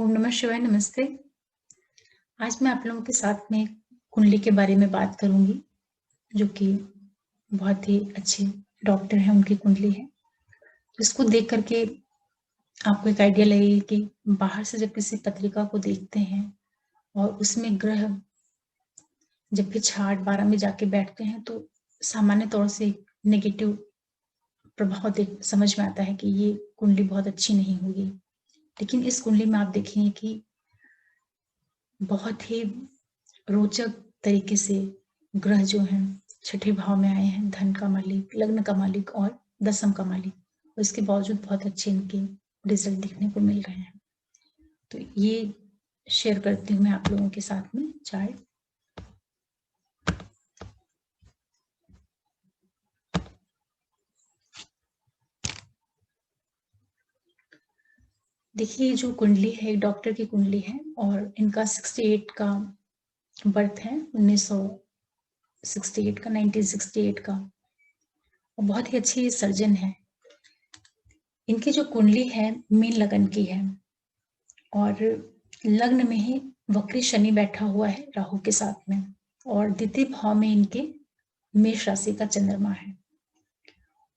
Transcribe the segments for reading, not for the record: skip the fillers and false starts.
ओम नमः शिवाय, नमस्ते। आज मैं आप लोगों के साथ में कुंडली के बारे में बात करूँगी, जो कि बहुत ही अच्छे डॉक्टर हैं, उनकी कुंडली है। इसको देख कर के आपको एक आइडिया लगेगी कि बाहर से जब किसी पत्रिका को देखते हैं और उसमें ग्रह जब भी छाट 12 में जाके बैठते हैं, तो सामान्य तौर से नेगेटिव प्रभाव देख समझ में आता है कि ये कुंडली बहुत अच्छी नहीं होगी। लेकिन इस कुंडली में आप देखेंगे कि बहुत ही रोचक तरीके से ग्रह जो हैं छठे भाव में आए हैं, धन का मालिक, लग्न का मालिक और दसम का मालिक, और इसके बावजूद बहुत अच्छे इनके रिजल्ट दिखने को मिल रहे हैं। तो ये शेयर करती हूँ मैं आप लोगों के साथ में चार्ट। देखिए, ये जो कुंडली है एक डॉक्टर की कुंडली है और इनका 68 का बर्थ है, 1968 का, 1968 का, और बहुत ही अच्छी सर्जन है। इनकी जो कुंडली है मीन लगन की है और लग्न में ही वक्री शनि बैठा हुआ है राहु के साथ में, और द्वितीय भाव में इनके मेष राशि का चंद्रमा है,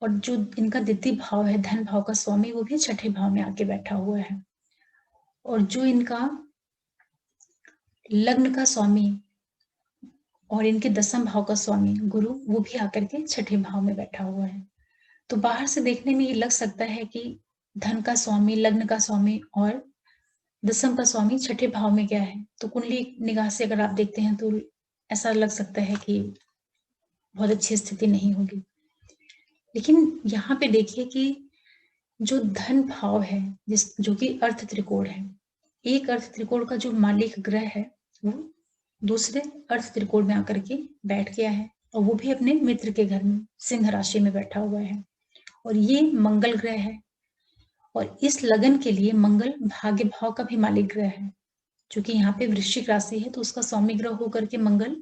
और जो इनका द्वितीय भाव है धन भाव का स्वामी वो भी छठे भाव में आके बैठा हुआ है, और जो इनका लग्न का स्वामी और इनके दसम भाव का स्वामी गुरु वो भी आकर के छठे भाव में बैठा हुआ है। तो बाहर से देखने में ये लग सकता है कि धन का स्वामी, लग्न का स्वामी और दसम का स्वामी छठे भाव में क्या है, तो कुंडली निगाह से अगर आप देखते हैं तो ऐसा लग सकता है कि बहुत अच्छी स्थिति नहीं होगी। लेकिन यहाँ पे देखिए कि जो धन भाव है जो कि अर्थ त्रिकोण है, एक अर्थ त्रिकोण का जो मालिक ग्रह है वो दूसरे अर्थ त्रिकोण में आकर के बैठ गया है, और वो भी अपने मित्र के घर में सिंह राशि में बैठा हुआ है, और ये मंगल ग्रह है। और इस लगन के लिए मंगल भाग्य भाव का भी मालिक ग्रह है, क्योंकि यहाँ पे वृश्चिक राशि है तो उसका स्वामी ग्रह होकर के मंगल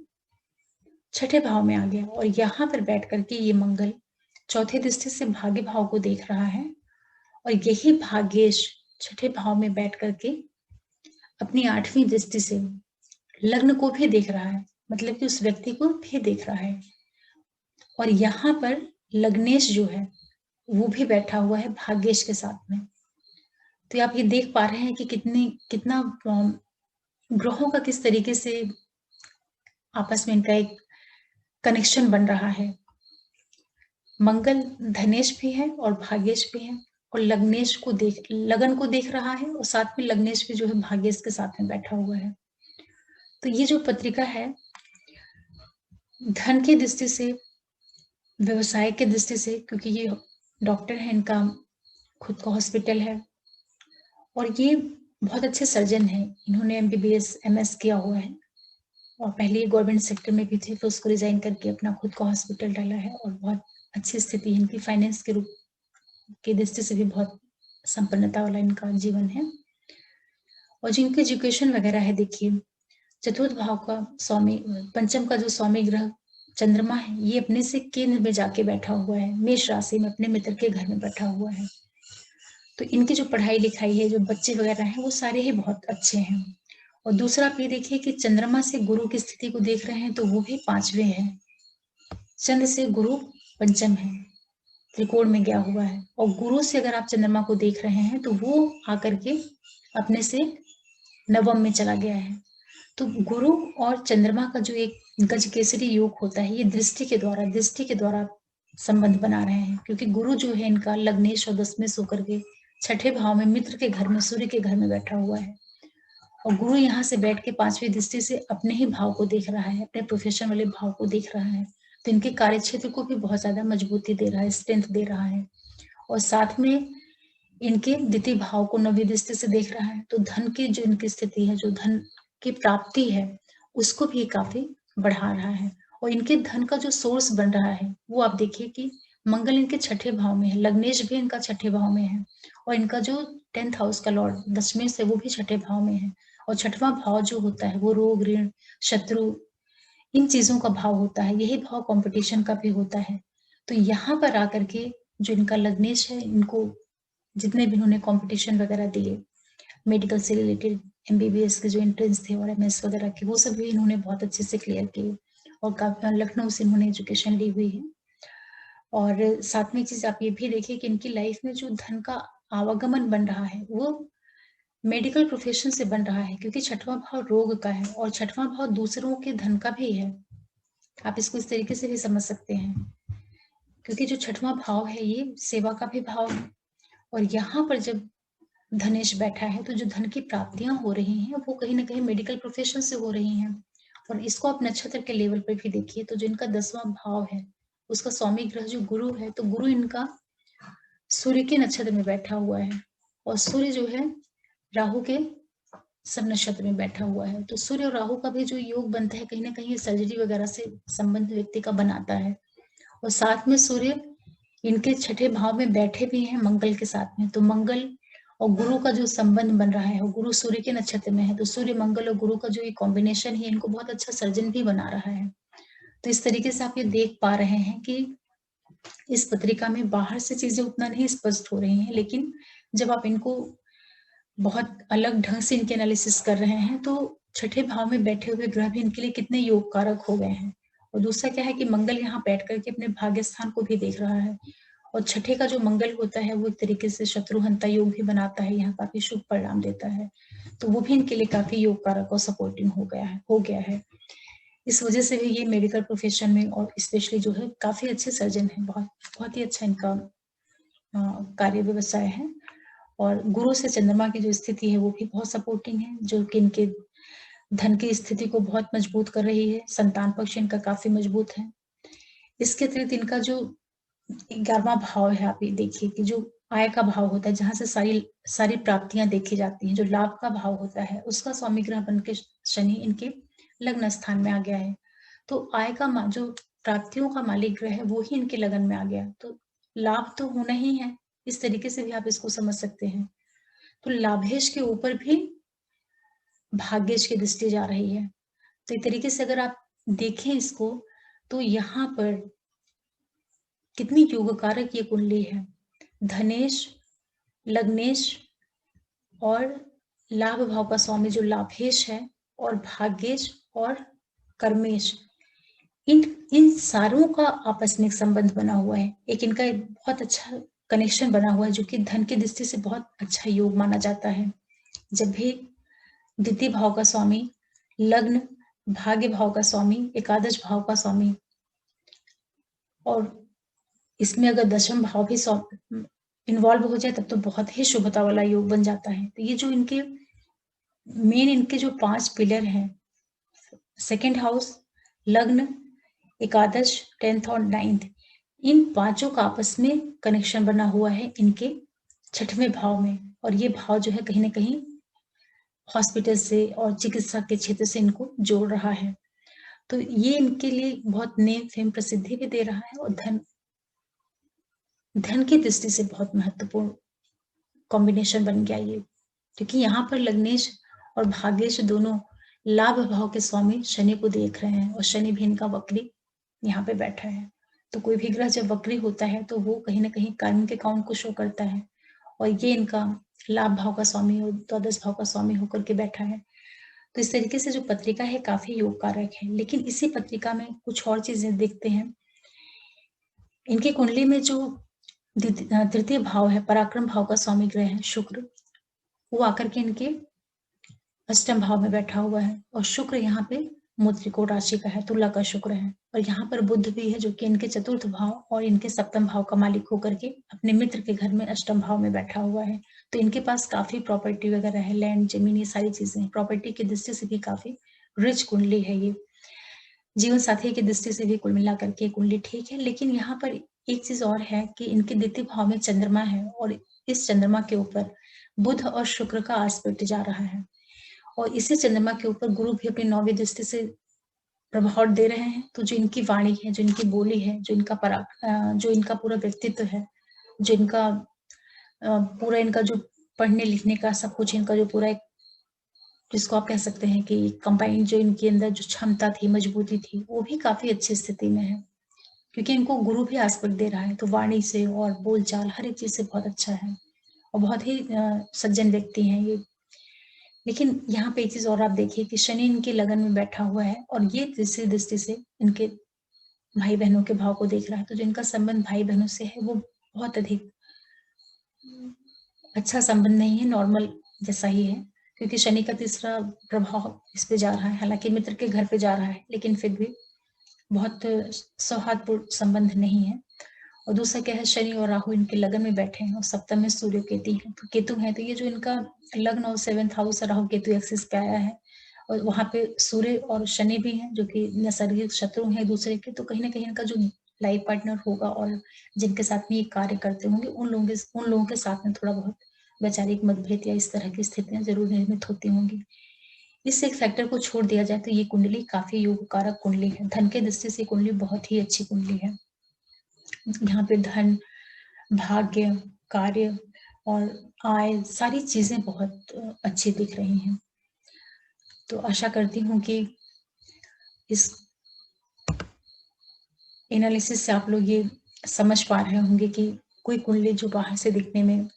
छठे भाव में आ गया, और यहाँ पर बैठ करके ये मंगल चौथे दृष्टि से भाग्य भाव को देख रहा है, और यही भाग्येश छठे भाव में बैठ करके अपनी 8वीं दृष्टि से लग्न को भी देख रहा है, मतलब कि उस व्यक्ति को भी देख रहा है। और यहाँ पर लग्नेश जो है वो भी बैठा हुआ है भाग्येश के साथ में। तो आप ये देख पा रहे हैं कि कितना ग्रहों का किस तरीके से आपस में इनका एक कनेक्शन बन रहा है। मंगल धनेश भी है और भाग्येश भी है, और लगन को देख रहा है, और साथ में लग्नेश भी जो है भाग्येश के साथ में बैठा हुआ है। तो ये जो पत्रिका है धन की दृष्टि से, व्यवसाय की दृष्टि से, क्योंकि ये डॉक्टर है, इनका खुद का हॉस्पिटल है और ये बहुत अच्छे सर्जन है। इन्होंने MBBS MS किया हुआ है और पहले ये गवर्नमेंट सेक्टर में भी थे, तो उसको रिजाइन करके अपना खुद का हॉस्पिटल डाला है, और बहुत अच्छी स्थिति है इनकी, फाइनेंस के रूप की दृष्टि से भी बहुत संपन्नता वाला इनका जीवन है। और जिनकी एजुकेशन वगैरह है, देखिए चतुर्थ भाव का स्वामी, पंचम का जो स्वामी ग्रह चंद्रमा है, ये अपने से केंद्र में जाके बैठा हुआ है, मेष राशि में अपने मित्र के घर में बैठा हुआ है। तो इनकी जो पढ़ाई लिखाई है, जो बच्चे वगैरह हैं, वो सारे ही बहुत अच्छे हैं। और दूसरा आप ये देखिए कि चंद्रमा से गुरु की स्थिति को देख रहे हैं तो वो भी 5वें है, चंद्र से गुरु पंचम है, त्रिकोण में गया हुआ है, और गुरु से अगर आप चंद्रमा को देख रहे हैं तो वो आकर के अपने से नवम में चला गया है। तो गुरु और चंद्रमा का जो एक गजकेसरी योग होता है, ये दृष्टि के द्वारा संबंध बना रहे हैं, क्योंकि गुरु जो है इनका लग्नेश और दशमेश होकर के छठे भाव में मित्र के घर में, सूर्य के घर में बैठा हुआ है, और गुरु यहाँ से बैठ के 5वीं दृष्टि से अपने ही भाव को देख रहा है, अपने प्रोफेशन वाले भाव को देख रहा है, तो इनके कार्य क्षेत्र को भी बहुत ज्यादा मजबूती दे रहा है, स्ट्रेंथ दे रहा है, और साथ में इनके द्वितीय भाव को 9वीं दृष्टि से देख रहा है। तो धन की जो इनकी स्थिति है, जो धन की प्राप्ति है, उसको भी काफी बढ़ा रहा है, और इनके धन का जो सोर्स बन रहा है वो आप देखिए कि मंगल इनके छठे भाव में है, लग्नेश भी इनका छठे भाव में है, और इनका जो 10th हाउस का लॉर्ड दशमेश है वो भी छठे भाव में है, और छठवां भाव जो होता है वो रोग, ऋण, शत्रु, इन चीजों का भाव होता है, यही भाव कंपटीशन का भी होता है। तो यहाँ पर आकर के जो इनका लग्नेश है, इनको जितने भी इन्होंने कंपटीशन वगैरह दिए, मेडिकल से रिलेटेड एमबीबीएस के जो एंट्रेंस थे और एमएस वगैरह के, वो सब भी इन्होंने बहुत अच्छे से क्लियर किए और लखनऊ से इन्होंने एजुकेशन ली हुई है। और साथ में एक चीज आप ये भी देखिए कि इनकी लाइफ में जो धन का आवागमन बन रहा है वो मेडिकल प्रोफेशन से बन रहा है, क्योंकि छठवां भाव रोग का है और छठवां भाव दूसरों के धन का भी है। आप इसको इस तरीके से भी समझ सकते हैं, क्योंकि जो छठवां भाव है ये सेवा का भी भाव है, और यहाँ पर जब धनेश बैठा है तो जो धन की प्राप्तियां हो रही हैं वो कहीं ना कहीं मेडिकल प्रोफेशन से हो रही हैं। और इसको आप नक्षत्र के लेवल पर भी देखिए तो जो इनका 10वां भाव है उसका स्वामी ग्रह जो गुरु है, तो गुरु इनका सूर्य के नक्षत्र में बैठा हुआ है, और सूर्य जो है राहु के सब नक्षत्र में बैठा हुआ है। तो सूर्य और राहु का भी जो योग बनता है कहीं ना कहीं सर्जरी वगैरह से संबंध व्यक्ति का बनाता है। और साथ में सूर्य इनके छठे भाव में बैठे भी हैं मंगल के साथ में, तो मंगल और गुरु का जो संबंध बन रहा है, वो गुरु सूर्य के नक्षत्र में है, तो सूर्य मंगल और गुरु का जो ये कॉम्बिनेशन है इनको बहुत अच्छा सर्जन भी बना रहा है। तो इस तरीके से आप ये देख पा रहे हैं कि इस पत्रिका में बाहर से चीजें उतना नहीं स्पष्ट हो रही हैं, लेकिन जब आप इनको बहुत अलग ढंग से इनके एनालिसिस कर रहे हैं तो छठे भाव में बैठे हुए ग्रह भी इनके लिए कितने योग कारक हो गए हैं। और दूसरा क्या है कि मंगल यहाँ बैठ करके अपने भाग्य स्थान को भी देख रहा है, और छठे का जो मंगल होता है वो एक तरीके से शत्रुहंता योग भी बनाता है, यहाँ काफी शुभ परिणाम देता है, तो वो भी इनके लिए काफी योग कारक और सपोर्टिंग हो गया है। इस वजह से भी ये मेडिकल प्रोफेशन में और स्पेशली जो है काफी अच्छे सर्जन है, बहुत बहुत ही अच्छा इनका कार्य व्यवसाय है। और गुरु से चंद्रमा की जो स्थिति है वो भी बहुत सपोर्टिंग है, जो कि इनके धन की स्थिति को बहुत मजबूत कर रही है। संतान पक्ष इनका काफी मजबूत है। इसके अतिरिक्त इनका जो 11वां भाव है, आप ये देखिए कि जो आय का भाव होता है, जहां से सारी सारी प्राप्तियां देखी जाती हैं, जो लाभ का भाव होता है उसका स्वामी ग्रह बन के शनि इनके लग्न स्थान में आ गया है। तो आय का जो प्राप्तियों का मालिक ग्रह है वो ही इनके लगन में आ गया, तो लाभ तो होना ही है। इस तरीके से भी आप इसको समझ सकते हैं। तो लाभेश के ऊपर भी भाग्येश की दृष्टि जा रही है। तो एक तरीके से अगर आप देखें इसको तो यहाँ पर कितनी योगकारक ये कुंडली है। धनेश, लग्नेश और लाभ भाव का स्वामी जो लाभेश है, और भाग्येश और कर्मेश, इन इन सारों का आपस में एक संबंध बना हुआ है। एक इनका एक बहुत अच्छा कनेक्शन बना हुआ है जो कि धन की दृष्टि से बहुत अच्छा योग माना जाता है। जब भी द्वितीय भाव का स्वामी, लग्न, भाग्य भाव का स्वामी, एकादश भाव का स्वामी, और इसमें अगर दशम भाव भी इन्वॉल्व हो जाए तब तो बहुत ही शुभता वाला योग बन जाता है। तो ये जो इनके मेन इनके जो 5 पिलर हैं, सेकंड हाउस, लग्न, एकादश, 10th और 9th, इन पांचों का आपस में कनेक्शन बना हुआ है इनके छठवें भाव में, और ये भाव जो है कहीं ना कहीं हॉस्पिटल से और चिकित्सा के क्षेत्र से इनको जोड़ रहा है। तो ये इनके लिए बहुत नेम फेम प्रसिद्धि भी दे रहा है, और धन की दृष्टि से बहुत महत्वपूर्ण कॉम्बिनेशन बन गया ये, क्योंकि यहाँ पर लग्नेश और भाग्येश दोनों लाभ भाव के स्वामी शनि को देख रहे हैं, और शनि भी इनका वक्री यहाँ पे बैठा है। तो कोई भी ग्रह जब वक्री होता है तो वो कहीं ना कहीं कर्म के काउंट को शो करता है, और ये इनका लाभ भाव का स्वामी और द्वादश भाव का स्वामी होकर के बैठा है। तो इस तरीके से जो पत्रिका है काफी योग कारक है। लेकिन इसी पत्रिका में कुछ और चीजें देखते हैं। इनकी कुंडली में जो तृतीय भाव है, पराक्रम भाव का स्वामी ग्रह है शुक्र, वो आकर के इनके अष्टम भाव में बैठा हुआ है, और शुक्र यहाँ पे मुद्रिकोण राशि का है, तुला का शुक्र है। और यहाँ पर बुध भी है जो कि इनके चतुर्थ भाव और इनके सप्तम भाव का मालिक होकर के अपने मित्र के घर में अष्टम भाव में बैठा हुआ है। तो इनके पास काफी प्रॉपर्टी वगैरह है, लैंड, जमीन, ये सारी चीजें, प्रॉपर्टी की दृष्टि से भी काफी रिच कुंडली है ये। जीवन साथी की दृष्टि से भी कुल मिलाकर के कुंडली ठीक है। लेकिन यहाँ पर एक चीज और है कि इनके द्वितीय भाव में चंद्रमा है, और इस चंद्रमा के ऊपर बुध और शुक्र का आस्पेक्ट जा रहा है, और इसी चंद्रमा के ऊपर गुरु भी अपनी 9वीं दृष्टि से प्रभाव दे रहे हैं। तो जो इनकी वाणी है, जो इनकी बोली है, जो इनका पूरा व्यक्तित्व है, जो इनका पूरा इनका जो पढ़ने लिखने का सब कुछ, इनका जो पूरा एक, जिसको आप कह सकते हैं कि कंबाइंड जो इनके अंदर जो क्षमता थी, मजबूती थी, वो भी काफी अच्छी स्थिति में है, क्योंकि इनको गुरु भी आस्पेक्ट दे रहा है। तो वाणी से और बोलचाल हर एक चीज से बहुत अच्छा है, और बहुत ही सज्जन व्यक्ति हैं ये। लेकिन यहाँ पे एक चीज़ और आप देखिए कि शनि इनकी लगन में बैठा हुआ है और ये तीसरी दृष्टि से इनके भाई-बहनों के भाव को देख रहा है, तो जो इनका संबंध भाई-बहनों से है वो बहुत अधिक अच्छा संबंध नहीं है, नॉर्मल जैसा ही है, क्योंकि शनि का तीसरा प्रभाव इस पे जा रहा है, हालाँकि मित्र के घर पे जा रहा है, लेकिन फिर भी बहुत सौहार्दपूर्ण संबंध नहीं है। और दूसरा क्या है, शनि और राहु इनके लगन में बैठे हैं और सप्तम में सूर्य केतु है, तो ये जो इनका लग्न और 7th house Rahu Ketu axis पे आया है और वहाँ पे सूर्य और शनि भी हैं जो कि नैसर्गिक शत्रु हैं दूसरे के, तो कहीं न कहीं इनका जो लाइफ पार्टनर होगा और जिनके साथ में ये कार्य करते होंगे, उन लोगों के साथ में थोड़ा बहुत वैचारिक मतभेद या इस तरह की स्थितियाँ ज़रूर निर्मित होती होंगी। इस एक फैक्टर को छोड़ दिया जाए तो ये कुंडली काफ़ी योग कारक कुंडली है। धन के दृष्टि से कुंडली बहुत ही अच्छी कुंडली है। यहाँ पे धन, भाग्य, कार्य और आय सारी चीज़ें बहुत अच्छी दिख रही हैं। तो आशा करती हूँ कि इस एनालिसिस से आप लोग ये समझ पा रहे होंगे कि कोई कुंडली जो बाहर से दिखने में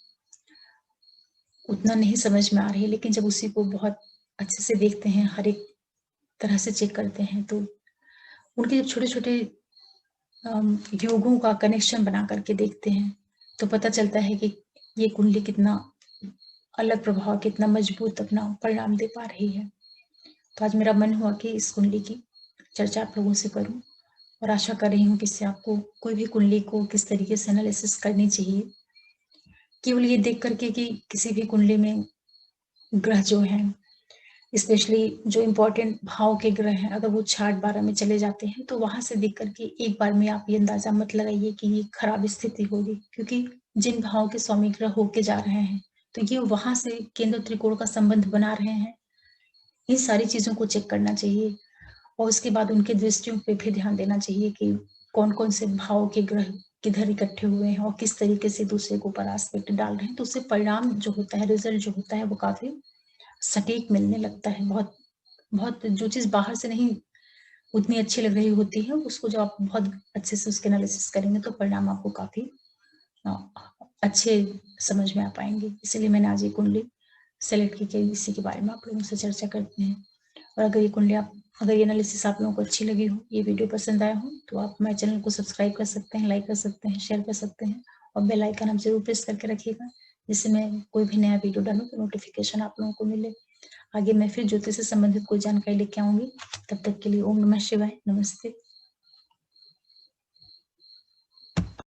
उतना नहीं समझ में आ रही है, लेकिन जब उसी को बहुत अच्छे से देखते हैं, हर एक तरह से चेक करते हैं, तो उनके जब छोटे-छोटे योगों का कनेक्शन बना करके देखते हैं, तो पता चलता है कि ये कुंडली कितना अलग प्रभाव, कितना मजबूत अपना परिणाम दे पा रही है। तो आज मेरा मन हुआ कि इस कुंडली की चर्चा आप लोगों से करूं और आशा कर रही हूँ कि इससे आपको कोई भी कुंडली को किस तरीके से एनालिसिस करनी चाहिए, केवल ये देख करके कि किसी भी कुंडली में ग्रह जो हैं, स्पेशली जो इम्पोर्टेंट भाव के ग्रह हैं, अगर वो 6-8-12 में चले जाते हैं, तो वहाँ से देख कर के एक बार में आप ये अंदाज़ा मत लगाइए कि ये खराब स्थिति होगी, क्योंकि जिन भाव के स्वामी ग्रह होके जा रहे हैं, तो ये वहाँ से केंद्र त्रिकोण का संबंध बना रहे हैं। इन सारी चीज़ों को चेक करना चाहिए और उसके बाद उनकी दृष्टियों पे भी ध्यान देना चाहिए कि कौन-कौन से भाव के ग्रह किधर इकट्ठे हुए हैं और किस तरीके से दूसरे के ऊपर एस्पेक्ट डाल रहे हैं, तो उससे परिणाम जो होता है, रिज़ल्ट जो होता है, वो काफ़ी सटीक मिलने लगता है। बहुत बहुत जो चीज़ बाहर से नहीं उतनी अच्छी लग रही होती है, उसको जब आप बहुत अच्छे से उसके एनालिसिस करेंगे, तो परिणाम आपको काफ़ी अ, अच्छे समझ में आ पाएँगे। इसीलिए मैंने आज ये कुंडली सेलेक्ट की कि इसी के बारे में आप लोगों से चर्चा करते हैं। और अगर ये एनालिसिस आप लोगों को अच्छी लगी हो, ये वीडियो पसंद आया हो, तो आप हमारे चैनल को सब्सक्राइब कर सकते हैं, लाइक कर सकते हैं, शेयर कर सकते हैं और बेल आइकन आप ज़रूर प्रेस करके रखिएगा, जिससे मैं कोई भी नया वीडियो डालूँ तो नोटिफ़िकेशन आप लोगों को मिले। आगे मैं फिर ज्योतिष से संबंधित कोई जानकारी लेके आऊँगी। तब तक के लिए ओम नमः शिवाय, नमस्ते।